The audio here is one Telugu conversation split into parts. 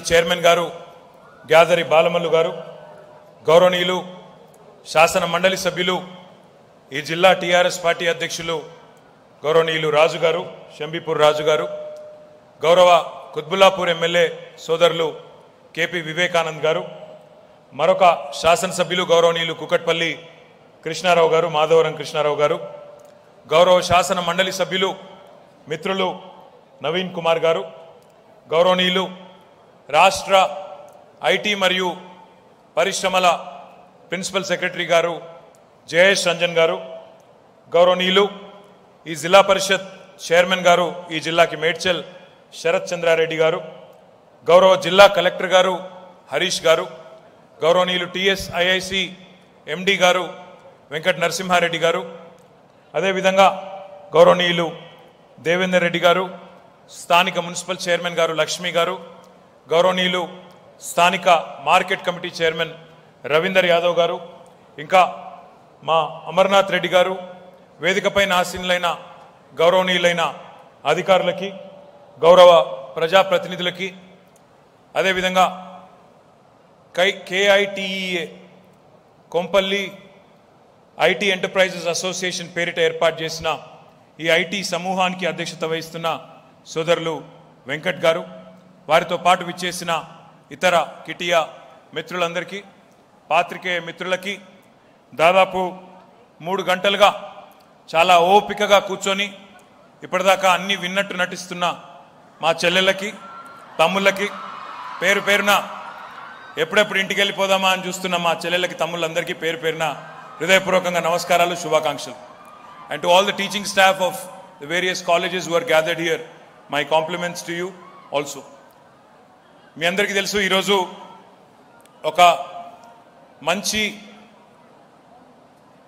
చైర్మన్ గారు గ్యాదరి బాలమల్లు గారు, గౌరవనీయులు శాసన మండలి సభ్యులు, ఈ జిల్లా టీఆర్ఎస్ పార్టీ అధ్యక్షులు గౌరవనీయులు రాజు గారు, షంబీపూర్ రాజు గారు, గౌరవ కుత్బుల్లాపూర్ ఎమ్మెల్యే సోదరులు కేపీ వివేకానంద్ గారు, మరొక శాసనసభ్యులు గౌరవనీయులు కుకట్పల్లి కృష్ణారావు గారు, మాధవరం కృష్ణారావు గారు, గౌరవ శాసన మండలి సభ్యులు మిత్రులు నవీన్ కుమార్ గారు, గౌరవనీయులు రాష్ట్ర ఐటీ మరియు పరిశ్రమల ప్రిన్సిపల్ సెక్రటరీ గారు జయేష్ రంజన్ గారు, గౌరవనీయులు ఈ జిల్లా పరిషత్ చైర్మన్ గారు ఈ జిల్లాకి మేడ్చల్ శరత్ చంద్రారెడ్డి గారు, గౌరవ జిల్లా కలెక్టర్ గారు హరీష్ గారు, గౌరవనీయులు టీఎస్ఐఐసి ఎండి గారు వెంకట నరసింహారెడ్డి గారు, అదేవిధంగా గౌరవనీయులు దేవేందర్ రెడ్డి గారు, స్థానిక మున్సిపల్ చైర్మన్ గారు లక్ష్మి గారు, గౌరవనీయులు స్థానిక market committee chairman Ravinder Yadav గారు, ఇంకా మా అమర్నాథ్ రెడ్డి గారు, వేదికపైన ఆసీనులైన గౌరవనీయులైన అధికారులకి, గౌరవ ప్రజాప్రతినిధులకి, అదేవిధంగా కేఐటిఈఏ కొంపల్లి ఐటీ ఎంటర్ప్రైజెస్ అసోసియేషన్ పేరిట ఏర్పాటు చేసిన ఈ ఐటీ సమూహానికి అధ్యక్షత వహిస్తున్న సోదరులు వెంకట్ గారు, వారితో పాటు విచ్చేసిన ఇతర కిటియా మిత్రులందరికీ, పాత్రికేయ మిత్రులకి, దాదాపు 3 గంటలుగా చాలా ఓపికగా కూర్చొని ఇప్పటిదాకా అన్ని విన్నట్టు నటిస్తున్న మా చెల్లెళ్ళకి, తమ్ముళ్ళకి, పేరు పేరున ఎప్పుడెప్పుడు ఇంటికి వెళ్ళిపోదామా అని చూస్తున్న మా చెల్లెళ్ళకి, తమ్ముళ్ళందరికీ పేరు పేరున హృదయపూర్వకంగా నమస్కారాలు, శుభాకాంక్షలు. And to all the teaching staff of the various colleges who are gathered here, my compliments to you also. మీ అందరికీ తెలుసు, ఈరోజు ఒక మంచి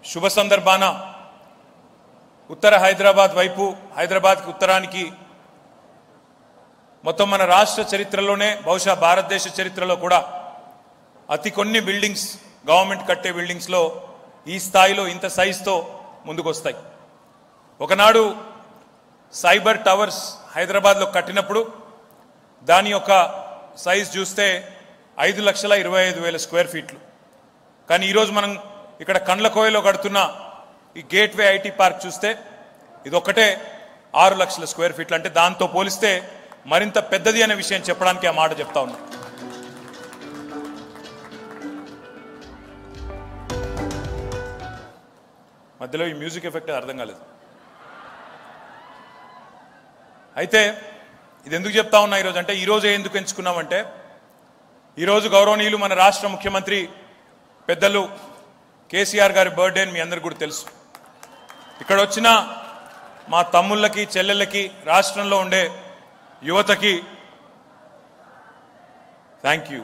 శుభ సందర్భాన ఉత్తర హైదరాబాద్ వైపు, హైదరాబాద్కి ఉత్తరానికి, మొత్తం మన రాష్ట్ర చరిత్రలోనే, బహుశా భారతదేశ చరిత్రలో కూడా అతి కొన్ని బిల్డింగ్స్, గవర్నమెంట్ కట్టే బిల్డింగ్స్లో ఈ స్థాయిలో ఇంత సైజుతో ముందుకు వస్తాయి. ఒకనాడు సైబర్ టవర్స్ హైదరాబాద్లో కట్టినప్పుడు దాని యొక్క సైజ్ చూస్తే 5,25,000 స్క్వేర్ ఫీట్లు. కానీ ఈరోజు మనం ఇక్కడ కండ్లకోయలో కడుతున్న ఈ గేట్వే ఐటీ పార్క్ చూస్తే ఇది ఒక్కటే 6 లక్షల స్క్వేర్ ఫీట్లు. అంటే దాంతో పోలిస్తే మరింత పెద్దది అనే విషయం చెప్పడానికి ఆ మాట చెప్తా ఉన్నా. మధ్యలో ఈ మ్యూజిక్ ఎఫెక్ట్ అర్థం కాలేదు. అయితే ఇది ఎందుకు చెప్తా ఉన్నా ఈరోజు అంటే, ఈరోజు ఎందుకు ఎంచుకున్నామంటే, ఈరోజు గౌరవనీయులు మన రాష్ట్ర ముఖ్యమంత్రి పెద్దలు కేసీఆర్ గారి బర్త్డే అని మీ అందరికీ కూడా తెలుసు. ఇక్కడ వచ్చిన మా తమ్ముళ్ళకి, చెల్లెళ్ళకి, రాష్ట్రంలో ఉండే యువతకి thank you.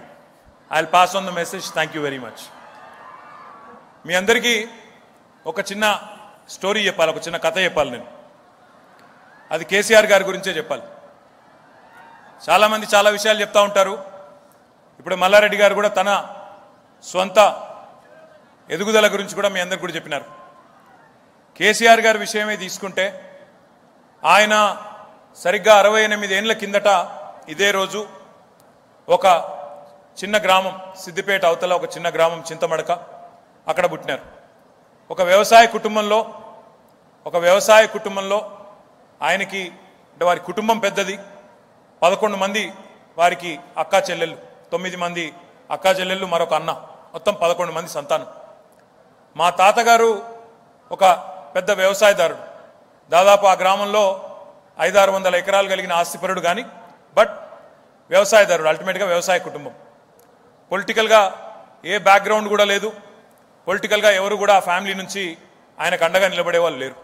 I will pass on the message. Thank you very much. మీ అందరికీ ఒక చిన్న స్టోరీ చెప్పాలి, ఒక చిన్న కథ చెప్పాలి. నేను అది కేసీఆర్ గారి గురించే చెప్పాలి. చాలామంది చాలా విషయాలు చెప్తా ఉంటారు. ఇప్పుడు మల్లారెడ్డి గారు కూడా తన స్వంత ఎదుగుదల గురించి కూడా మీ అందరికి కూడా చెప్పినారు. కేసీఆర్ గారి విషయమే తీసుకుంటే, ఆయన సరిగ్గా 68 ఏళ్ల కిందట ఇదే రోజు ఒక చిన్న గ్రామం, సిద్దిపేట అవతల ఒక చిన్న గ్రామం చింతమడక, అక్కడ పుట్టినారు. ఒక వ్యవసాయ కుటుంబంలో ఆయనకి, అంటే వారి కుటుంబం పెద్దది, 11 మంది వారికి అక్కా చెల్లెళ్ళు, 9 మంది అక్కా చెల్లెళ్ళు, మరొక అన్న, మొత్తం 11 మంది సంతానం. మా తాతగారు ఒక పెద్ద వ్యవసాయదారుడు, దాదాపు ఆ గ్రామంలో 500-600 ఎకరాలు కలిగిన ఆస్తిపరుడు, కానీ బట్ వ్యవసాయదారుడు, అల్టిమేట్గా వ్యవసాయ కుటుంబం. పొలిటికల్గా ఏ బ్యాక్గ్రౌండ్ కూడా లేదు, పొలిటికల్గా ఎవరు కూడా ఆ ఫ్యామిలీ నుంచి ఆయనకు అండగా నిలబడే వాళ్ళు లేరు.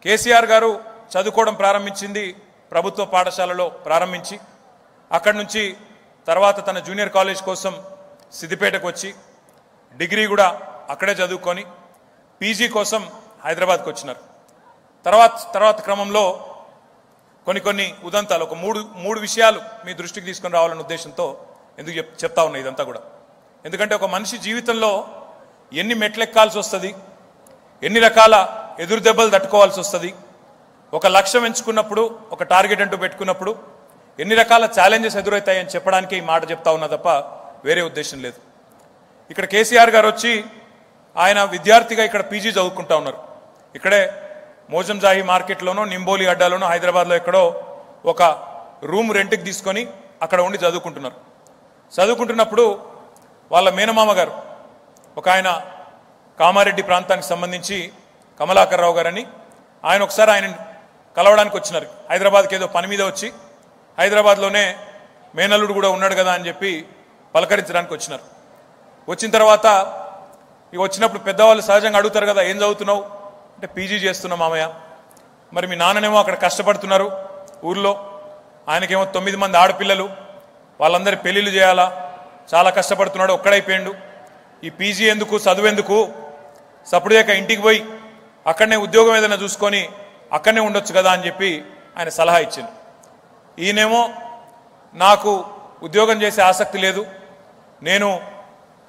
కేసీఆర్ గారు చదువుకోవడం ప్రారంభించింది ప్రభుత్వ పాఠశాలలో ప్రారంభించి, అక్కడి నుంచి తర్వాత తన జూనియర్ కాలేజ్ కోసం సిద్దిపేటకు వచ్చి డిగ్రీ కూడా అక్కడే చదువుకొని పీజీ కోసం హైదరాబాద్కి వచ్చినారు. తర్వాత క్రమంలో కొన్ని ఉదంతాలు, ఒక మూడు విషయాలు మీ దృష్టికి తీసుకొని రావాలన్న ఉద్దేశంతో ఎందుకు చెప్తా ఉన్నా ఇదంతా కూడా. ఎందుకంటే ఒక మనిషి జీవితంలో ఎన్ని మెట్లెక్కాల్సి వస్తుంది, ఎన్ని రకాల ఎదురు దెబ్బలు తట్టుకోవాల్సి వస్తుంది, ఒక లక్ష్యం ఎంచుకున్నప్పుడు, ఒక టార్గెట్ అంటూ పెట్టుకున్నప్పుడు ఎన్ని రకాల ఛాలెంజెస్ ఎదురవుతాయని చెప్పడానికి ఈ మాట చెప్తా ఉన్నా తప్ప వేరే ఉద్దేశం లేదు. ఇక్కడ కేసీఆర్ గారు వచ్చి ఆయన విద్యార్థిగా ఇక్కడ పీజీ చదువుకుంటా ఉన్నారు. ఇక్కడే మోజంజాహి మార్కెట్లోనో నింబోలి అడ్డాలోనో హైదరాబాద్లో ఎక్కడో ఒక రూమ్ రెంట్కి తీసుకొని అక్కడ ఉండి చదువుకుంటున్నారు. చదువుకుంటున్నప్పుడు వాళ్ళ మేనమామ గారు ఒక ఆయన కామారెడ్డి ప్రాంతానికి సంబంధించి కమలాకర్ రావు గారని ఆయన ఒకసారి ఆయన కలవడానికి వచ్చినారు. హైదరాబాద్కి ఏదో పని మీద వచ్చి హైదరాబాద్లోనే మేనల్లుడు కూడా ఉన్నాడు కదా అని చెప్పి పలకరించడానికి వచ్చినారు. వచ్చిన తర్వాత ఇక వచ్చినప్పుడు పెద్దవాళ్ళు సహజంగా అడుగుతారు కదా, ఏం చదువుతున్నావు అంటే పీజీ చేస్తున్నా మామయ్య. మరి మీ నాన్ననేమో అక్కడ కష్టపడుతున్నారు ఊర్లో, ఆయనకేమో 9 మంది ఆడపిల్లలు, వాళ్ళందరి పెళ్లిళ్ళు చేయాలా, చాలా కష్టపడుతున్నాడు, ఒక్కడైపోయాడు. ఈ పీజీ ఎందుకు, చదువెందుకు, సప్పుడుదేక ఇంటికి పోయి అక్కడనే ఉద్యోగం ఏదైనా చూసుకొని అక్కడనే ఉండొచ్చు కదా అని చెప్పి ఆయన సలహా ఇచ్చింది. ఈయనేమో నాకు ఉద్యోగం చేసే ఆసక్తి లేదు, నేను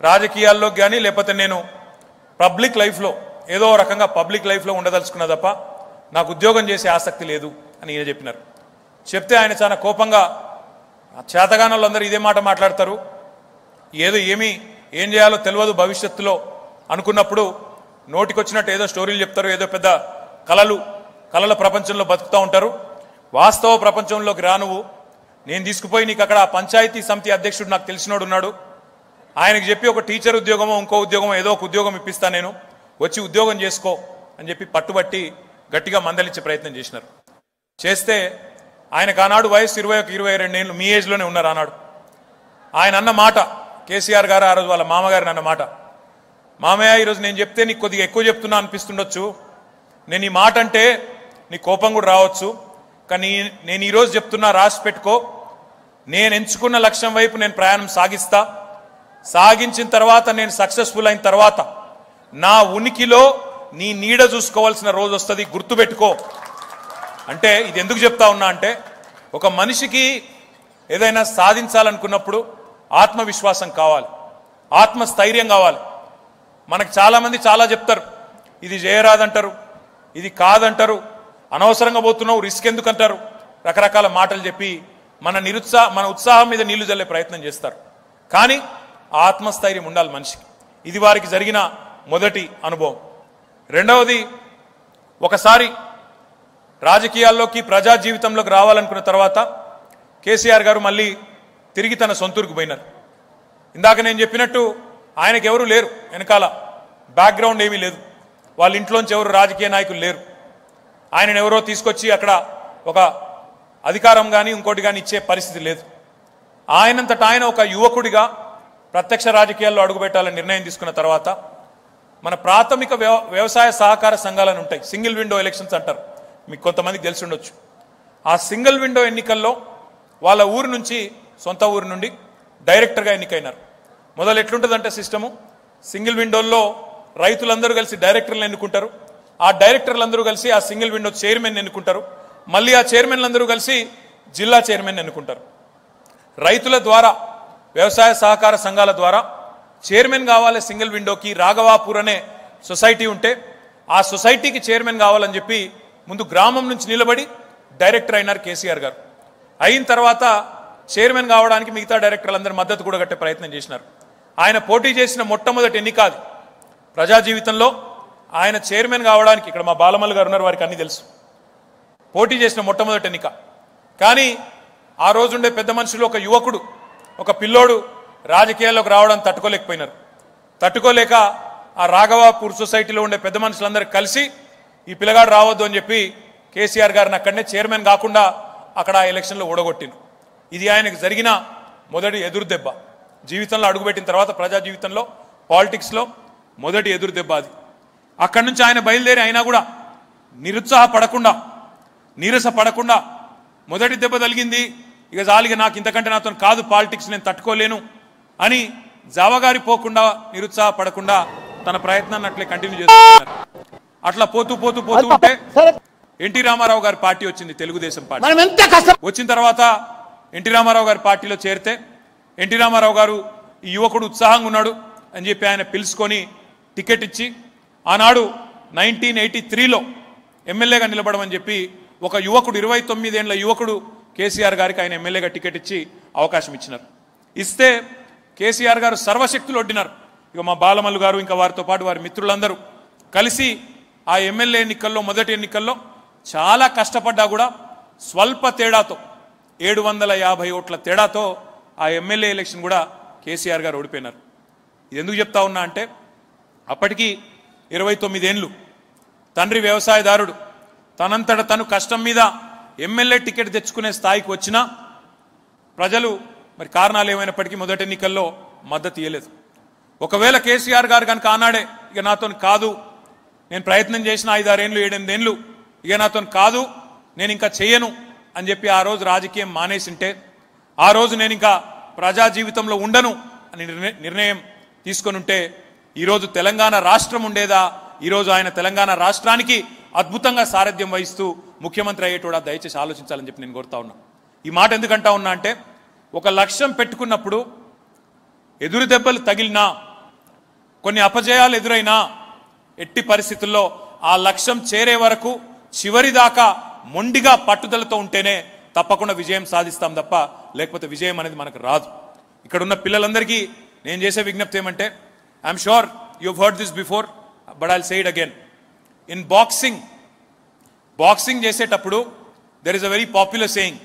రాజకీయాల్లో కానీ లేకపోతే నేను పబ్లిక్ లైఫ్లో ఏదో రకంగా పబ్లిక్ లైఫ్లో ఉండదలుచుకున్నా తప్ప నాకు ఉద్యోగం చేసే ఆసక్తి లేదు అని ఈయన చెప్పినారు. చెప్తే ఆయన చాలా కోపంగా, చేతగానోళ్ళు అందరూ ఇదే మాట మాట్లాడతారు, ఏదో ఏం చేయాలో తెలియదు భవిష్యత్తులో అనుకున్నప్పుడు నోటికొచ్చినట్టు ఏదో స్టోరీలు చెప్తారు, ఏదో పెద్ద కలల ప్రపంచంలో బతుకుతూ ఉంటారు. వాస్తవ ప్రపంచంలోకి రానువు, నేను తీసుకుపోయి నీకు అక్కడ పంచాయతీ సమితి అధ్యక్షుడు నాకు తెలిసినోడు ఉన్నాడు, ఆయనకు చెప్పి ఒక టీచర్ ఉద్యోగమో ఇంకో ఉద్యోగమో ఏదో ఒక ఉద్యోగం ఇప్పిస్తా, నేను వచ్చి ఉద్యోగం చేసుకో అని చెప్పి పట్టుబట్టి గట్టిగా మందలించే ప్రయత్నం చేసినారు. చేస్తే ఆయనకు ఆనాడు వయసు 21-22 ఏళ్ళు, మీ ఏజ్లోనే ఉన్నారు ఆనాడు. ఆయన అన్న మాట, కేసీఆర్ గారు ఆ రోజు వాళ్ళ మామగారిని అన్న మాట, మామయ్య ఈరోజు నేను చెప్తే నీకు కొద్దిగా ఎక్కువ చెప్తున్నా అనిపిస్తుండొచ్చు, నేను ఈ మాట అంటే నీ కోపం కూడా రావచ్చు, కానీ నేను ఈరోజు చెప్తున్నా, రాసి పెట్టుకో, నేను ఎంచుకున్న లక్ష్యం వైపు నేను ప్రయాణం సాగిస్తా, సాగించిన తర్వాత నేను సక్సెస్ఫుల్ అయిన తర్వాత నా ఉనికిలో నీ నీడ చూసుకోవాల్సిన రోజు వస్తుంది, గుర్తుపెట్టుకో అంటే. ఇది ఎందుకు చెప్తా ఉన్నా అంటే, ఒక మనిషికి ఏదైనా సాధించాలనుకున్నప్పుడు ఆత్మవిశ్వాసం కావాలి, ఆత్మస్థైర్యం కావాలి. మనకు చాలామంది చాలా చెప్తారు, ఇది చేయరాదంటారు, ఇది కాదంటారు, అనవసరంగా పోతున్నావు, రిస్క్ ఎందుకు అంటారు, రకరకాల మాటలు చెప్పి మన ఉత్సాహం మీద నీళ్లు జల్లే ప్రయత్నం చేస్తారు. కానీ ఆత్మస్థైర్యం ఉండాలి మనిషికి. ఇది వారికి జరిగిన మొదటి అనుభవం. రెండవది, ఒకసారి రాజకీయాల్లోకి ప్రజా జీవితంలోకి రావాలనుకున్న తర్వాత కేసీఆర్ గారు మళ్ళీ తిరిగి తన సొంతూరుకు పోయినారు. ఇందాక నేను చెప్పినట్టు ఆయనకు ఎవరు లేరు, వెనకాల బ్యాక్గ్రౌండ్ ఏమీ లేదు, వాళ్ళ ఇంట్లోంచి ఎవరు రాజకీయ నాయకులు లేరు. ఆయనను ఎవరో తీసుకొచ్చి అక్కడ ఒక అధికారం కానీ ఇంకోటి కానీ ఇచ్చే పరిస్థితి లేదు. ఆయనంతట ఆయన ఒక యువకుడిగా ప్రత్యక్ష రాజకీయాల్లో అడుగుపెట్టాలని నిర్ణయం తీసుకున్న తర్వాత మన ప్రాథమిక వ్యవసాయ సహకార సంఘాలను ఉంటాయి, సింగిల్ విండో ఎలక్షన్స్ అంటారు, మీకు కొంతమందికి తెలిసి ఉండొచ్చు. ఆ సింగిల్ విండో ఎన్నికల్లో వాళ్ళ ఊరు నుంచి, సొంత ఊరు నుండి డైరెక్టర్గా ఎన్నికైనారు. మొదలు ఎట్లుంటుందంటే సిస్టము, సింగిల్ విండోల్లో రైతులందరూ కలిసి డైరెక్టర్లు ఎన్నుకుంటారు, ఆ డైరెక్టర్లందరూ కలిసి ఆ సింగిల్ విండో చైర్మన్ ఎన్నుకుంటారు, మళ్ళీ ఆ చైర్మన్లందరూ కలిసి జిల్లా చైర్మన్ ఎన్నుకుంటారు. రైతుల ద్వారా, వ్యవసాయ సహకార సంఘాల ద్వారా చైర్మన్ కావాలి సింగిల్ విండోకి. రాఘవాపూర్ అనే సొసైటీ ఉంటే ఆ సొసైటీకి చైర్మన్ కావాలని చెప్పి ముందు గ్రామం నుంచి నిలబడి డైరెక్టర్ అయినారు కేసీఆర్ గారు. అయిన తర్వాత చైర్మన్ కావడానికి మిగతా డైరెక్టర్లందరూ మద్దతు కూడా కట్టే ప్రయత్నం చేసినారు. ఆయన పోటీ చేసిన మొట్టమొదటి ఎన్నిక అది ప్రజా జీవితంలో. ఆయన చైర్మన్ కావడానికి, ఇక్కడ మా బాలమల్లి గారు ఉన్నారు, వారికి అన్ని తెలుసు, పోటీ చేసిన మొట్టమొదటి ఎన్నిక. కానీ ఆ రోజుండే పెద్ద మనుషులు, ఒక యువకుడు, ఒక పిల్లోడు రాజకీయాల్లోకి రావడం తట్టుకోలేకపోయినారు. తట్టుకోలేక ఆ రాఘవాపూర్ సొసైటీలో ఉండే పెద్ద మనుషులందరూ కలిసి ఈ పిల్లగాడు రావద్దు అని చెప్పి కేసీఆర్ గారిని అక్కడనే చైర్మన్ కాకుండా అక్కడ ఆ ఎలక్షన్లో ఓడగొట్టిండ్రు. ఇది ఆయనకు జరిగిన మొదటి ఎదురు దెబ్బ. జీవితంలో అడుగుపెట్టిన తర్వాత ప్రజా జీవితంలో, పాలిటిక్స్లో మొదటి ఎదురు దెబ్బ అది. అక్కడి నుంచి ఆయన బయలుదేరి అయినా కూడా నిరుత్సాహపడకుండా, నీరసపడకుండా, మొదటి దెబ్బ తగిలింది, ఇక జాలిగా నాకు ఇంతకంటే నాతో కాదు పాలిటిక్స్, నేను తట్టుకోలేను అని జావగారి పోకుండా, నిరుత్సాహపడకుండా తన ప్రయత్నాన్ని అట్లే కంటిన్యూ చేస్తున్నారు. అట్లా పోతూ పోతూ పోతూ ఉంటే ఎన్టీ రామారావు గారి పార్టీ వచ్చింది, తెలుగుదేశం పార్టీ. వచ్చిన తర్వాత ఎన్టీ రామారావు గారి పార్టీలో చేరితే ఎన్టీ రామారావు గారు ఈ యువకుడు ఉత్సాహంగా ఉన్నాడు అని చెప్పి ఆయన పిలుచుకొని టికెట్ ఇచ్చి ఆనాడు 1983లో ఎమ్మెల్యేగా నిలబడమని చెప్పి ఒక యువకుడు, 29 ఏళ్ల యువకుడు కేసీఆర్ గారికి ఆయన ఎమ్మెల్యేగా టికెట్ ఇచ్చి అవకాశం ఇచ్చినారు. ఇస్తే కేసీఆర్ గారు సర్వశక్తులు ఒడ్డినారు. ఇక మా బాలమల్లు గారు ఇంకా వారితో పాటు వారి మిత్రులందరూ కలిసి ఆ ఎమ్మెల్యే ఎన్నికల్లో మొదటి ఎన్నికల్లో చాలా కష్టపడ్డా కూడా స్వల్ప తేడాతో 750 ఓట్ల తేడాతో ఆ ఎమ్మెల్యే ఎలక్షన్ కూడా కేసీఆర్ గారు ఓడిపోయినారు. ఇది ఎందుకు చెప్తా ఉన్నా అంటే అప్పటికి 29 ఏళ్ళు తండ్రి వ్యవసాయదారుడు తనంతట తను కష్టం మీద ఎమ్మెల్యే టికెట్ తెచ్చుకునే స్థాయికి వచ్చినా ప్రజలు మరి కారణాలు ఏమైనప్పటికీ మొదటి ఎన్నికల్లో మద్దతు ఇవ్వలేదు. ఒకవేళ కేసీఆర్ గారు కనుక ఆనాడే ఇక నాతో కాదు, నేను ప్రయత్నం చేసిన 5-6 ఏళ్ళు 7-8 ఏళ్ళు ఇక నాతో కాదు, నేను ఇంకా చెయ్యను అని చెప్పి ఆ రోజు రాజకీయం మానేసింటే, ఆ రోజు నేను ఇంకా ప్రజా జీవితంలో ఉండను అని నిర్ణయం తీసుకొని ఉంటే ఈరోజు తెలంగాణ రాష్ట్రం ఉండేదా? ఈరోజు ఆయన తెలంగాణ రాష్ట్రానికి అద్భుతంగా సారథ్యం వహిస్తూ ముఖ్యమంత్రి అయ్యేటోడా? దయచేసి ఆలోచించాలని చెప్పి నేను కోరుతా ఉన్నా. ఈ మాట ఎందుకంటా ఉన్నా అంటే ఒక లక్ష్యం పెట్టుకున్నప్పుడు ఎదురు దెబ్బలు తగిలినా, కొన్ని అపజయాలు ఎదురైనా ఎట్టి పరిస్థితుల్లో ఆ లక్ష్యం చేరే వరకు చివరి దాకా మొండిగా పట్టుదలతో ఉంటేనే తప్పకుండా విజయం సాధిస్తాం తప్ప లేకపోతే విజయం అనేది మనకు రాదు. ఇక్కడ ఉన్న పిల్లలందరికీ నేను చేసే విజ్ఞప్తి ఏమంటే, I'm sure you heard this before but I'll say it again. In boxing చేసేటప్పుడు there is a very popular saying,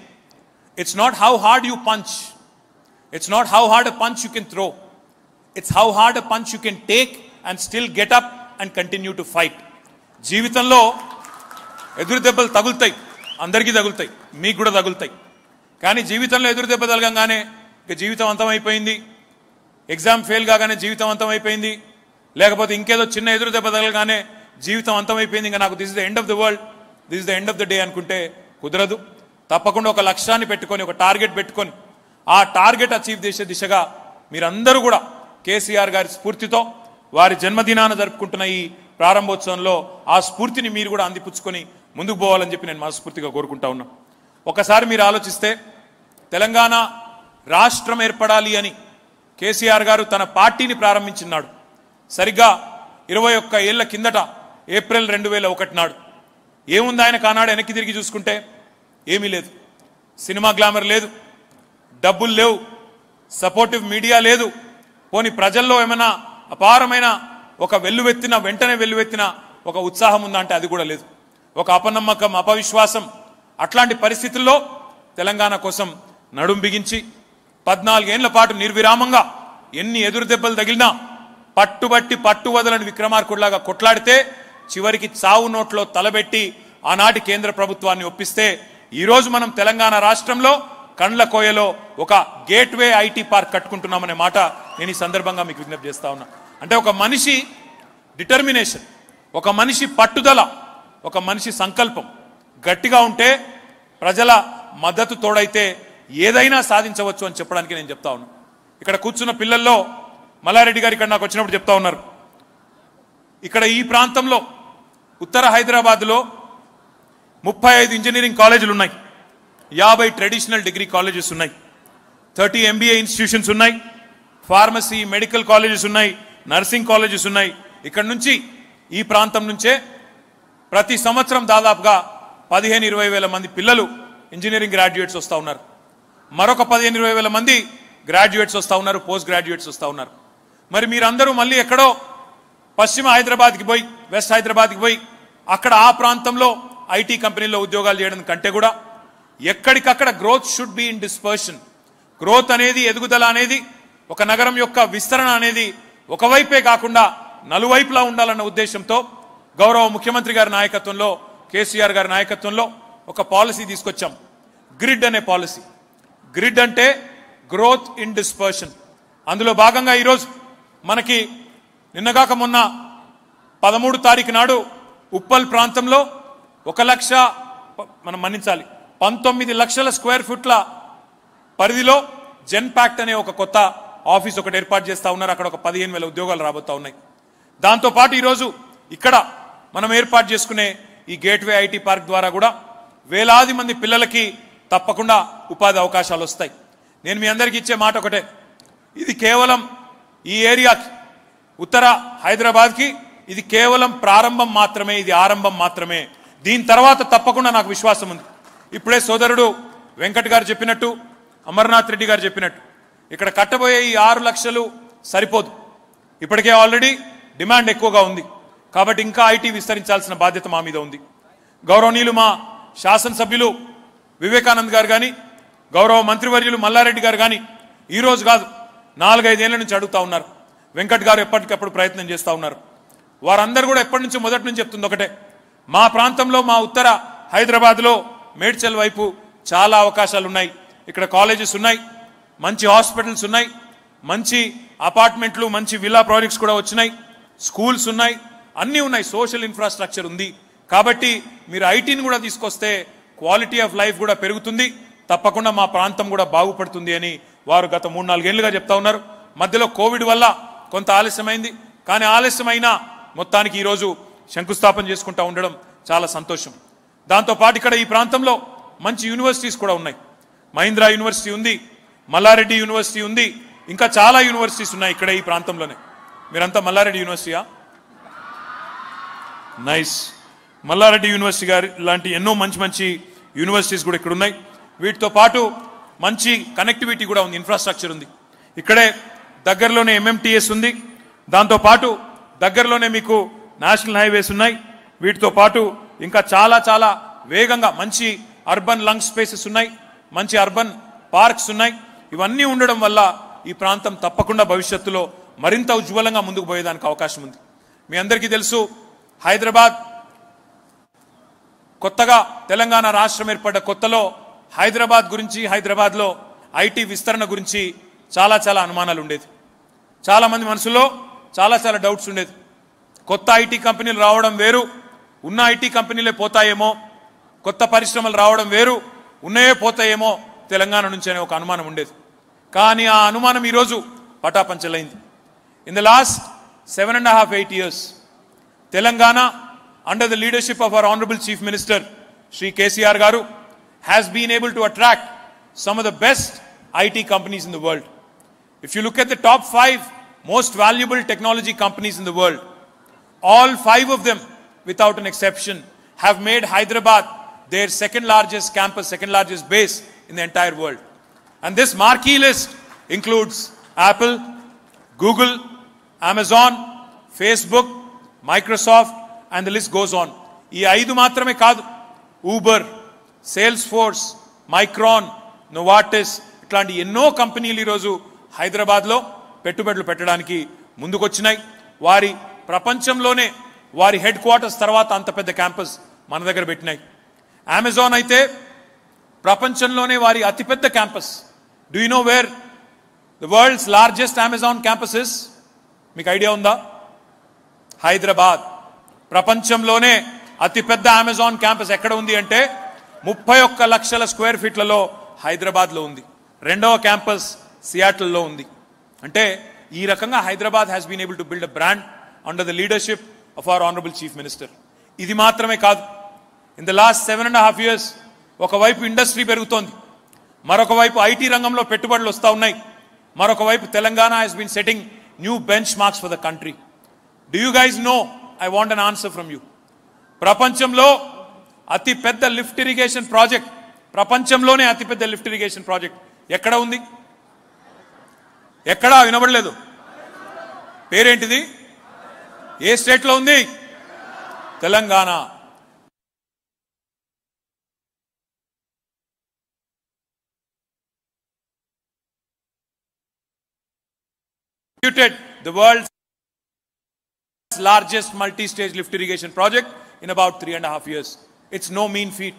it's not how hard you punch, it's not how hard a punch you can throw, it's how hard a punch you can take and still get up and continue to fight. జీవితంలో ఎదురు దెబ్బలు తగులుతాయి, అందరికీ తగులుతాయి, మీకు కూడా తగులుతాయి. కానీ జీవితంలో ఎదురు దెబ్బ తగలంగానే ఇక జీవితం అంతమైపోయింది, ఎగ్జామ్ ఫెయిల్ కాగానే జీవితం అంతమైపోయింది, లేకపోతే ఇంకేదో చిన్న ఎదురు దెబ్బ తగలగానే జీవితం అంతమైపోయింది, ఇంకా నాకు this is the end of the world, this is the end of the day అనుకుంటే కుదరదు. తప్పకుండా ఒక లక్ష్యాన్ని పెట్టుకొని, ఒక టార్గెట్ పెట్టుకొని ఆ టార్గెట్ అచీవ్ చేసే దిశగా మీరందరూ కూడా కేసీఆర్ గారి స్ఫూర్తితో వారి జన్మదినాన్ని జరుపుకుంటున్న ఈ ప్రారంభోత్సవంలో ఆ స్ఫూర్తిని మీరు కూడా అందిపుచ్చుకొని ముందుకు పోవాలని చెప్పి నేను మనస్ఫూర్తిగా కోరుకుంటా ఉన్నా. ఒకసారి మీరు ఆలోచిస్తే తెలంగాణ రాష్ట్రం ఏర్పడాలి అని కేసీఆర్ గారు తన పార్టీని ప్రారంభించినాడు సరిగ్గా 21 ఏళ్ల కిందట ఏప్రిల్ 2001 నాడు. ఏముంది ఆయన కానాడు వెనక్కి తిరిగి చూసుకుంటే? ఏమీ లేదు. సినిమా గ్లామర్ లేదు, డబ్బులు లేవు, సపోర్టివ్ మీడియా లేదు, పోని ప్రజల్లో ఏమైనా అపారమైన ఒక వెంటనే వెల్లువెత్తిన ఒక ఉత్సాహం ఉందా అంటే అది కూడా లేదు. ఒక అపనమ్మకం, అపవిశ్వాసం, అట్లాంటి పరిస్థితుల్లో తెలంగాణ కోసం నడుం బిగించి 14 ఏళ్ల పాటు నిర్విరామంగా ఎన్ని ఎదురు దెబ్బలు తగిలినా పట్టుబట్టి పట్టు వదలని విక్రమార్కుడిలాగా కొట్లాడితే చివరికి చావు నోట్లో తలబెట్టి ఆనాటి కేంద్ర ప్రభుత్వాన్ని ఒప్పిస్తే ఈరోజు మనం తెలంగాణ రాష్ట్రంలో కండ్ల కోయలో ఒక గేట్వే ఐటీ పార్క్ కట్టుకుంటున్నామనే మాట నేను ఈ సందర్భంగా మీకు విజ్ఞప్తి చేస్తా ఉన్నా. అంటే ఒక మనిషి డిటర్మినేషన్, ఒక మనిషి పట్టుదల, ఒక మనిషి సంకల్పం గట్టిగా ఉంటే, ప్రజల మద్దతు తోడైతే ఏదైనా సాధించవచ్చు అని చెప్పడానికి నేను చెప్తా ఉన్నా. ఇక్కడ కూర్చున్న పిల్లల్లో మల్లారెడ్డి గారు ఇక్కడ నాకు వచ్చినప్పుడు చెప్తా ఉన్నారు, ఇక్కడ ఈ ప్రాంతంలో ఉత్తర హైదరాబాద్లో 35 ఇంజనీరింగ్ కాలేజీలు ఉన్నాయి, 50 ట్రెడిషనల్ డిగ్రీ కాలేజెస్ ఉన్నాయి, 30 MBA ఇన్స్టిట్యూషన్స్ ఉన్నాయి, ఫార్మసీ మెడికల్ కాలేజెస్ ఉన్నాయి, నర్సింగ్ కాలేజెస్ ఉన్నాయి. ఇక్కడ నుంచి ఈ ప్రాంతం నుంచే ప్రతి సంవత్సరం దాదాపుగా 15-20 వేల మంది పిల్లలు ఇంజనీరింగ్ గ్రాడ్యుయేట్స్ వస్తూ ఉన్నారు. మరొక 15-20 వేల మంది గ్రాడ్యుయేట్స్ వస్తూ ఉన్నారు, పోస్ట్ గ్రాడ్యుయేట్స్ వస్తూ ఉన్నారు. మరి మీరందరూ మళ్ళీ ఎక్కడో పశ్చిమ హైదరాబాద్కి పోయి, వెస్ట్ హైదరాబాద్కి పోయి అక్కడ ఆ ప్రాంతంలో ఐటీ కంపెనీల్లో ఉద్యోగాలు చేయడం కంటే కూడా ఎక్కడికక్కడ growth should be in dispersion. Growth అనేది, ఎదుగుదల అనేది, ఒక నగరం యొక్క విస్తరణ అనేది ఒకవైపే కాకుండా నలువైపులా ఉండాలన్న ఉద్దేశంతో గౌరవ ముఖ్యమంత్రి గారి నాయకత్వంలో, కేసీఆర్ గారి నాయకత్వంలో ఒక పాలసీ తీసుకొచ్చాం, గ్రిడ్ అనే పాలసీ. గ్రిడ్ అంటే గ్రోత్ ఇన్ డిస్పర్షన్. అందులో భాగంగా ఈరోజు మనకి నిన్నగాక మొన్న 13 తారీఖు నాడు ఉప్పల్ ప్రాంతంలో 19 లక్షల స్క్వేర్ ఫీట్ల పరిధిలో జెన్పాక్ట్ అనే ఒక కొత్త ఆఫీస్ ఒకటి ఏర్పాటు చేస్తా ఉన్నారు. అక్కడ ఒక 15,000 ఉద్యోగాలు రాబోతా ఉన్నాయి. దాంతోపాటు ఈరోజు ఇక్కడ మనం ఏర్పాటు చేసుకునే ఈ గేట్వే ఐటీ పార్క్ ద్వారా కూడా వేలాది మంది పిల్లలకి తప్పకుండా ఉపాధి అవకాశాలు వస్తాయి. నేను మీ అందరికీ ఇచ్చే మాట ఒకటే, ఇది కేవలం ఈ ఏరియాకి, ఉత్తర హైదరాబాద్కి ఇది కేవలం ప్రారంభం మాత్రమే, ఇది ఆరంభం మాత్రమే. దీని తర్వాత తప్పకుండా నాకు విశ్వాసం ఉంది. ఇప్పుడే సోదరుడు వెంకట్ గారు చెప్పినట్టు, అమర్నాథ్ రెడ్డి గారు చెప్పినట్టు ఇక్కడ కట్టబోయే ఈ 6 లక్షలు సరిపోదు. ఇప్పటికే ఆల్రెడీ డిమాండ్ ఎక్కువగా ఉంది కాబట్టి ఇంకా ఐటీ విస్తరించాల్సిన బాధ్యత మా మీద ఉంది. గౌరవనీయులు మా శాసనసభ్యులు వివేకానంద్ గారు కానీ, గౌరవ మంత్రివర్యులు మల్లారెడ్డి గారు కానీ ఈరోజు కాదు 4-5 ఏళ్ల నుంచి అడుగుతా ఉన్నారు. వెంకట్ గారు ఎప్పటికప్పుడు ప్రయత్నం చేస్తూ ఉన్నారు. వారందరూ కూడా ఎప్పటి నుంచి మొదటి నుంచి చెప్తుంది ఒకటే, మా ప్రాంతంలో మా ఉత్తర హైదరాబాద్లో మేడ్చల్ వైపు చాలా అవకాశాలు ఉన్నాయి. ఇక్కడ కాలేజెస్ ఉన్నాయి, మంచి హాస్పిటల్స్ ఉన్నాయి, మంచి అపార్ట్మెంట్లు, మంచి విల్లా ప్రాజెక్ట్స్ కూడా వచ్చినాయి, స్కూల్స్ ఉన్నాయి, అన్నీ ఉన్నాయి, సోషల్ ఇన్ఫ్రాస్ట్రక్చర్ ఉంది. కాబట్టి మీరు ఐటీని కూడా తీసుకొస్తే క్వాలిటీ ఆఫ్ లైఫ్ కూడా పెరుగుతుంది, తప్పకుండా మా ప్రాంతం కూడా బాగుపడుతుంది అని వారు గత 3-4 ఏళ్లుగా చెప్తా ఉన్నారు. మధ్యలో కోవిడ్ వల్ల కొంత ఆలస్యమైంది, కానీ ఆలస్యమైనా మొత్తానికి ఈరోజు శంకుస్థాపన చేసుకుంటూ ఉండడం చాలా సంతోషం. దాంతోపాటు ఇక్కడ ఈ ప్రాంతంలో మంచి యూనివర్సిటీస్ కూడా ఉన్నాయి. మహీంద్రా యూనివర్సిటీ ఉంది, మల్లారెడ్డి యూనివర్సిటీ ఉంది, ఇంకా చాలా యూనివర్సిటీస్ ఉన్నాయి ఇక్కడ ఈ ప్రాంతంలోనే. మీరంతా మల్లారెడ్డి యూనివర్సిటీయా? నైస్. మల్లారెడ్డి యూనివర్సిటీ గారి లాంటి ఎన్నో మంచి మంచి యూనివర్సిటీస్ కూడా ఇక్కడ ఉన్నాయి. వీటితో పాటు మంచి కనెక్టివిటీ కూడా ఉంది, ఇన్ఫ్రాస్ట్రక్చర్ ఉంది. ఇక్కడే దగ్గరలోనే ఎంఎంటీఎస్ ఉంది, దాంతోపాటు దగ్గరలోనే మీకు నేషనల్ హైవేస్ ఉన్నాయి. వీటితో పాటు ఇంకా చాలా చాలా వేగంగా మంచి అర్బన్ లంగ్ స్పేసెస్ ఉన్నాయి, మంచి అర్బన్ పార్క్స్ ఉన్నాయి. ఇవన్నీ ఉండడం వల్ల ఈ ప్రాంతం తప్పకుండా భవిష్యత్తులో మరింత ఉజ్వలంగా ముందుకు పోయేదానికి అవకాశం ఉంది. మీ అందరికీ తెలుసు, హైదరాబాద్ కొత్తగా తెలంగాణ రాష్ట్రం ఏర్పడ్డ కొత్తలో హైదరాబాద్ గురించి, హైదరాబాద్లో ఐటీ విస్తరణ గురించి చాలా చాలా అనుమానాలు ఉండేది. చాలా మంది మనసులో చాలా చాలా డౌట్స్ ఉండేది. కొత్త ఐటీ కంపెనీలు రావడం వేరు, ఉన్న ఐటీ కంపెనీలే పోతాయేమో, కొత్త పరిశ్రమలు రావడం వేరు, ఉన్నాయే పోతాయేమో తెలంగాణ నుంచి అనే ఒక అనుమానం ఉండేది. కానీ ఆ అనుమానం ఈరోజు పటాపంచలైంది. In the last 7.5-8 years, Telangana, under the leadership of our Honorable Chief Minister, Shri KCR Garu, has been able to attract some of the best IT companies in the world. If you look at the top 5 most valuable technology companies in the world, all 5 of them, without an exception, have made Hyderabad their second largest campus, second largest base in the entire world. And this marquee list includes Apple, Google, Amazon, Facebook, Microsoft, and the list goes on. ఈ 5 మాత్రమే కాదు, Uber, sales force, micron, Novartis ఇట్లాంటి ఎన్నో కంపెనీలు ఈరోజు హైదరాబాద్లో పెట్టుబడులు పెట్టడానికి ముందుకొచ్చినాయి. వారి ప్రపంచంలోనే వారి హెడ్ క్వార్టర్స్ తర్వాత అంత పెద్ద క్యాంపస్ మన దగ్గర పెట్టినాయి. అమెజాన్ అయితే ప్రపంచంలోనే వారి అతిపెద్ద campus. Do you know where the world's largest Amazon campus is? మీకు ఐడియా ఉందా? హైదరాబాద్. ప్రపంచంలోనే అతిపెద్ద అమెజాన్ క్యాంపస్ ఎక్కడ ఉంది అంటే 31 లక్షల స్క్వేర్ ఫీట్లలో హైదరాబాద్లో ఉంది. రెండవ క్యాంపస్ సియాటిల్లో ఉంది. అంటే ఈ రకంగా Hyderabad has been able to build a brand under the leadership of our honourable chief minister. ఇది మాత్రమే కాదు, ఇన్ ద లాస్ట్ 7.5 years ఒకవైపు ఇండస్ట్రీ పెరుగుతోంది, మరొక వైపు ఐటీ రంగంలో పెట్టుబడులు వస్తూ ఉన్నాయి, మరొక వైపు Telangana has been setting new benchmarks for the country. Do you guys know? I want an answer from you. ప్రపంచంలో అతి పెద్ద లిఫ్ట్ ఇరిగేషన్ ప్రాజెక్ట్, ప్రపంచంలోనే అతిపెద్ద లిఫ్ట్ ఇరిగేషన్ ప్రాజెక్ట్ ఎక్కడ ఉంది? ఎక్కడా వినబడలేదు. పేరేంటిది? ఏ స్టేట్లో ఉంది? Telangana. The world's largest multi-stage lift irrigation project in about 3.5 years. It's no mean feat.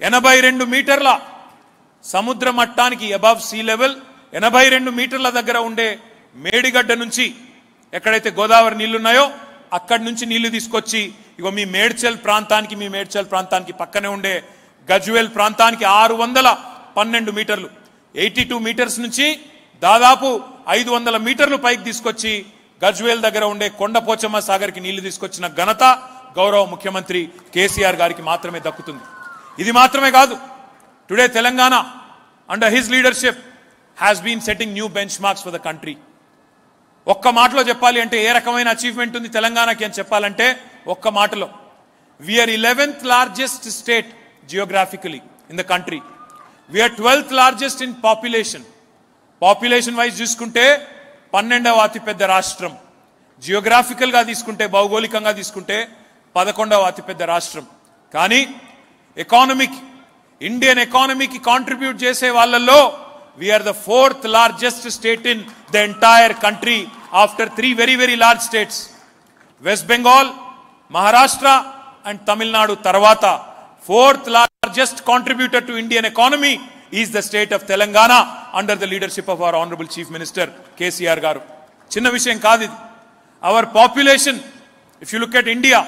82 మీటర్ల సముద్ర మట్టానికి అబవ్ సీ లెవెల్, 82 మీటర్ల దగ్గర ఉండే మేడిగడ్డ నుంచి ఎక్కడైతే గోదావరి నీళ్లున్నాయో అక్కడి నుంచి నీళ్లు తీసుకొచ్చి ఇగో మీ మేడ్చల్ ప్రాంతానికి పక్కనే ఉండే గజ్వేల్ ప్రాంతానికి 612 మీటర్లు, 82 మీటర్స్ నుంచి దాదాపు 500 మీటర్లు పైకి తీసుకొచ్చి గజ్వేల్ దగ్గర ఉండే కొండపోచమ్మ సాగర్కి నీళ్లు తీసుకొచ్చిన ఘనత గౌరవ ముఖ్యమంత్రి కేసీఆర్ గారికి మాత్రమే దక్కుతుంది. ఇది మాత్రమే కాదు, today Telangana under his leadership has been setting new benchmarks for the country. ఒక్క మాటలో చెప్పాలి అంటే ఏ రకమైన అచీవ్మెంట్ ఉంది తెలంగాణకి అని చెప్పాలంటే ఒక్క మాటలో, we're 11th largest state geographically in the country. We're 12th largest in population wise చూసుకుంటే 12వ అతిపెద్ద రాష్ట్రం. జియోగ్రాఫికల్గా తీసుకుంటే, భౌగోళికంగా తీసుకుంటే 11వ అతిపెద్ద రాష్ట్రం. కానీ ఇండియన్ ఎకానమీకి కాంట్రిబ్యూట్ చేసే వాళ్ళల్లో we're the 4th largest state in the entire country after 3 very very large states. West Bengal, Maharashtra and Tamil Nadu తర్వాత 4th largest contributor to Indian economy is the state of Telangana under the leadership of our Honorable Chief Minister KCR garu. Chinna vishayam kaadu idi. Our population, if you look at India,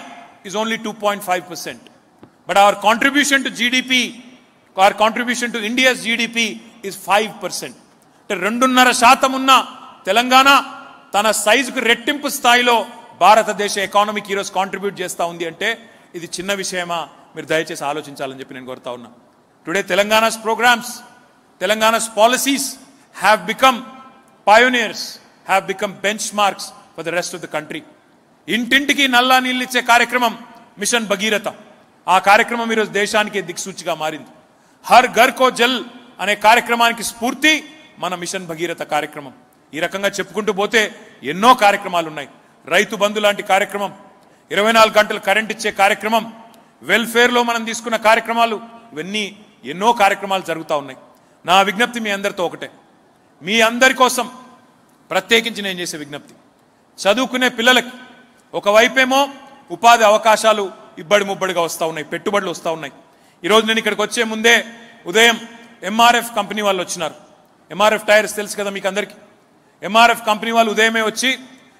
is only 2.5%. But our contribution to GDP, our contribution to India's GDP is 5%. అంటే 2.5% ఉన్న తెలంగాణ తన సైజుకు రెట్టింపు స్థాయిలో భారతదేశ ఎకానమీకి ఈరోజు కాంట్రిబ్యూట్ చేస్తూ ఉంది అంటే ఇది చిన్న విషయమా? మీరు దయచేసి ఆలోచించాలని చెప్పి నేను కోరుతా ఉన్నా. Today Telangana's programs, Telangana's policies have become pioneers, have become benchmarks for the rest of the country. ఇంటింటికి నల్లా నీళ్ళు ఇచ్చే కార్యక్రమం మిషన్ భగీరథ. ఆ కార్యక్రమం ఈరోజు దేశానికి దిక్సూచిగా మారింది. హర్ ఘర్ కో జల్ అనే కార్యక్రమానికి స్ఫూర్తి మన మిషన్ భగీరథ కార్యక్రమం. ఈ రకంగా చెప్పుకుంటూ పోతే ఎన్నో కార్యక్రమాలు ఉన్నాయి. రైతు బంధు లాంటి కార్యక్రమం, 24 గంటలు కరెంట్ ఇచ్చే కార్యక్రమం, వెల్ఫేర్లో మనం తీసుకున్న కార్యక్రమాలు, ఇవన్నీ ఎన్నో కార్యక్రమాలు జరుగుతూ ఉన్నాయి. నా విజ్ఞప్తి మీ అందరితో ఒకటే, మీ అందరి కోసం ప్రత్యేకించి నేను చేసే విజ్ఞప్తి, చదువుకునే పిల్లలకి ఒకవైపేమో ఉపాధి అవకాశాలు ఇబ్బడి ముబ్బడిగా వస్తూ ఉన్నాయి, పెట్టుబడులు వస్తూ ఉన్నాయి. ఈరోజు నేను ఇక్కడికి వచ్చే ముందే ఉదయం ఎంఆర్ఎఫ్ కంపెనీ వాళ్ళు వచ్చినారు. ఎంఆర్ఎఫ్ టైర్స్ తెలుసు కదా మీకు అందరికీ. ఎంఆర్ఎఫ్ కంపెనీ వాళ్ళు ఉదయమే వచ్చి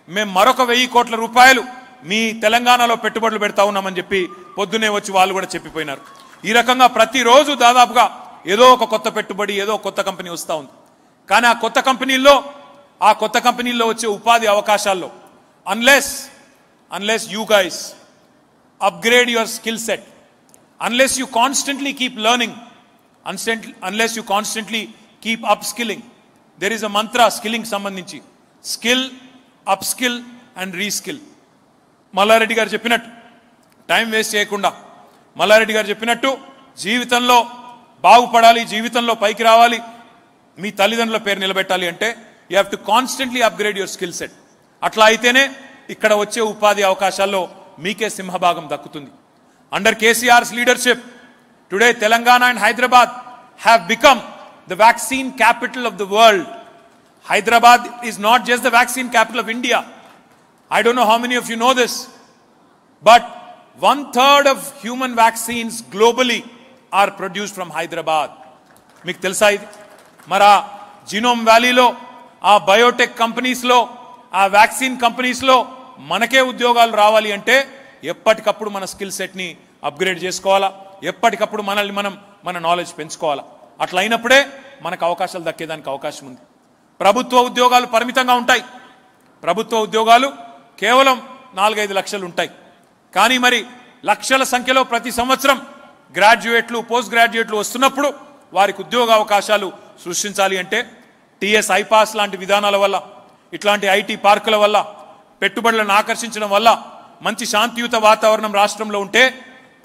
మేము మరొక 1000 కోట్ల రూపాయలు మీ తెలంగాణలో పెట్టుబడులు పెడతా ఉన్నామని చెప్పి పొద్దునే వచ్చి వాళ్ళు కూడా చెప్పిపోయినారు. ఈ రకంగా ప్రతిరోజు దాదాపుగా ఏదో ఒక కొత్త పెట్టుబడి, ఏదో కొత్త కంపెనీ వస్తూ ఉంది. కానీ ఆ కొత్త కంపెనీల్లో వచ్చే ఉపాధి అవకాశాల్లో unless you guys upgrade your skill set, unless you constantly keep learning, unless you constantly keep upskilling, there is a mantra skilling sambandhinchi, skill, upskill and reskill. Mallareddy గారు చెప్పినట్టు టైం వేస్ట్ చేయకుండా, మల్లారెడ్డి గారు చెప్పినట్టు జీవితంలో బాగుపడాలి, జీవితంలో పైకి రావాలి, మీ తల్లిదండ్రుల పేరు నిలబెట్టాలి అంటే you have to constantly upgrade your skill set. అట్లా అయితేనే ఇక్కడ వచ్చే ఉపాధి అవకాశాల్లో మీకే సింహభాగం దక్కుతుంది. Under KCR's leadership today Telangana and Hyderabad have become the vaccine capital of the world. Hyderabad is not just the vaccine capital of India. I don't know how many of you know this, but 1/3 of human vaccines globally are produced from Hyderabad. మీకు తెలుసా ఇది? మరి ఆ జీనోమ్ వ్యాలీలో, ఆ బయోటెక్ కంపెనీస్లో, ఆ వ్యాక్సిన్ కంపెనీస్లో మనకే ఉద్యోగాలు రావాలి అంటే ఎప్పటికప్పుడు మన స్కిల్ సెట్ని అప్గ్రేడ్ చేసుకోవాలా, ఎప్పటికప్పుడు మన నాలెడ్జ్ పెంచుకోవాలా. అట్లా అయినప్పుడే మనకు అవకాశాలు దక్కేదానికి అవకాశం ఉంది. ప్రభుత్వ ఉద్యోగాలు పరిమితంగా ఉంటాయి. ప్రభుత్వ ఉద్యోగాలు కేవలం 4-5 లక్షలు ఉంటాయి. కానీ మరి లక్షల సంఖ్యలో ప్రతి సంవత్సరం గ్రాడ్యుయేట్లు, పోస్ట్ గ్రాడ్యుయేట్లు వస్తున్నప్పుడు వారికి ఉద్యోగ అవకాశాలు సృష్టించాలి అంటే టీఎస్ ఐపాస్ లాంటి విధానాల వల్ల, ఇట్లాంటి ఐటీ పార్కుల వల్ల, పెట్టుబడులను ఆకర్షించడం వల్ల, మంచి శాంతియుత వాతావరణం రాష్ట్రంలో ఉంటే,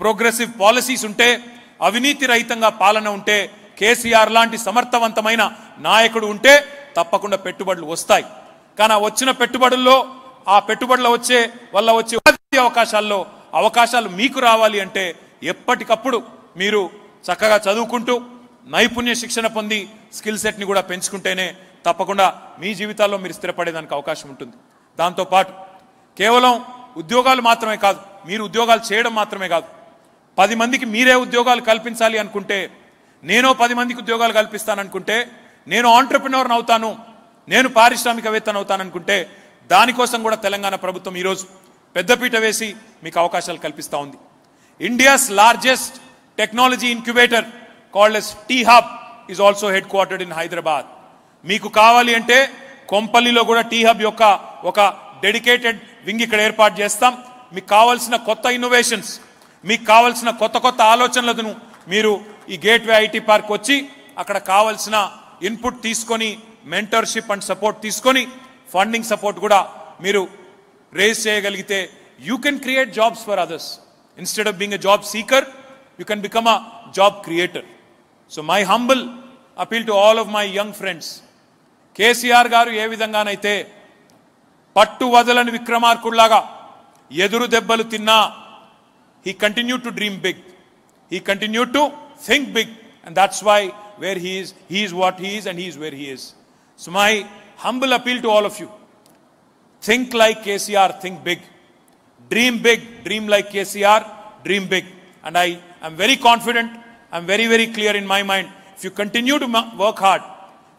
ప్రోగ్రెసివ్ పాలసీస్ ఉంటే, అవినీతి రహితంగా పాలన ఉంటే, కేసీఆర్ లాంటి సమర్థవంతమైన నాయకుడు ఉంటే తప్పకుండా పెట్టుబడులు వస్తాయి. కానీ వచ్చిన పెట్టుబడుల్లో, ఆ పెట్టుబడుల వచ్చే అవకాశాల్లో అవకాశాలు మీకు రావాలి అంటే ఎప్పటికప్పుడు మీరు చక్కగా చదువుకుంటూ నైపుణ్య శిక్షణ పొంది స్కిల్ సెట్ని కూడా పెంచుకుంటేనే తప్పకుండా మీ జీవితాల్లో మీరు స్థిరపడేదానికి అవకాశం ఉంటుంది. దాంతోపాటు కేవలం ఉద్యోగాలు మాత్రమే కాదు, మీరు ఉద్యోగాలు చేయడం మాత్రమే కాదు, 10 మందికి మీరే ఉద్యోగాలు కల్పించాలి అనుకుంటే, నేను 10 మందికి ఉద్యోగాలు కల్పిస్తాననుకుంటే, నేను ఆంటర్ప్రెన్యూర్ని అవుతాను, నేను పారిశ్రామికవేత్తను అవుతాననుకుంటే దానికోసం కూడా తెలంగాణ ప్రభుత్వం ఈరోజు పెద్దపీట వేసి మీకు అవకాశాలు కల్పిస్తూ ఉంది. India's largest technology incubator called as T-Hub is also head quartered in Hyderabad. మీకు కావాలి అంటే కొంపల్లిలో కూడా T-Hub యొక్క ఒక డెడికేటెడ్ వింగ్ ఇక్కడ ఏర్పాటు చేస్తాం. మీకు కావాల్సిన కొత్త ఇన్నోవేషన్స్, మీకు కావాల్సిన కొత్త ఆలోచనలను మీరు ఈ గేట్వే ఐటీ పార్క్ వచ్చి అక్కడ కావాల్సిన ఇన్పుట్ తీసుకొని, మెంటర్షిప్ అండ్ సపోర్ట్ తీసుకొని, ఫండింగ్ సపోర్ట్ కూడా మీరు రేజ్ చేయగలిగితే you can create jobs for others. Instead of being a job seeker, you can become a job creator. So my humble appeal to all of my young friends, KCR గారు ఏ విధంగానైతే పట్టు వదలని విక్రమార్కుల్లాగా ఎదురు దెబ్బలు తిన్నా he continued to dream big, he continued to think big, and that's why where he is what he is, and he is where he is. So my humble appeal to all of you, think like KCR, think big, dream like KCR, dream big. And I am very confident, I'm very, very clear in my mind, if you continue to work hard,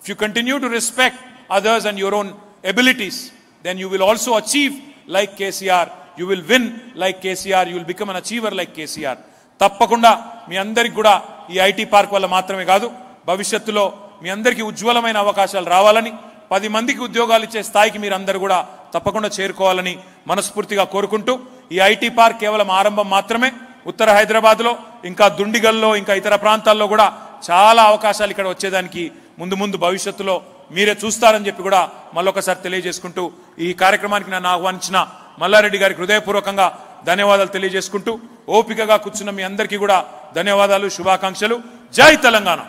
if you continue to respect others and your own abilities, then you will also achieve like KCR, you will win like KCR, you will become an achiever like KCR. తప్పకుండా మీ అందరికి కూడా ఈ ఐటీ పార్క్ వల్ల మాత్రమే కాదు, భవిష్యత్తులో మీ అందరికీ ఉజ్వలమైన అవకాశాలు రావాలని, 10 మందికి ఉద్యోగాలు ఇచ్చే స్థాయికి మీరు అందరూ కూడా తప్పకుండా చేరుకోవాలని మనస్ఫూర్తిగా కోరుకుంటూ, ఈ ఐటీ పార్క్ కేవలం ఆరంభం మాత్రమే. ఉత్తర హైదరాబాద్లో, ఇంకా దుండిగల్లో, ఇంకా ఇతర ప్రాంతాల్లో కూడా చాలా అవకాశాలు ఇక్కడ వచ్చేదానికి ముందు భవిష్యత్తులో మీరే చూస్తారని చెప్పి కూడా మళ్ళొకసారి తెలియజేసుకుంటూ, ఈ కార్యక్రమానికి నన్ను ఆహ్వానించిన మల్లారెడ్డి గారికి హృదయపూర్వకంగా ధన్యవాదాలు తెలియజేసుకుంటూ, ఓపికగా కూర్చున్న మీ అందరికీ కూడా ధన్యవాదాలు, శుభాకాంక్షలు. జై తెలంగాణ.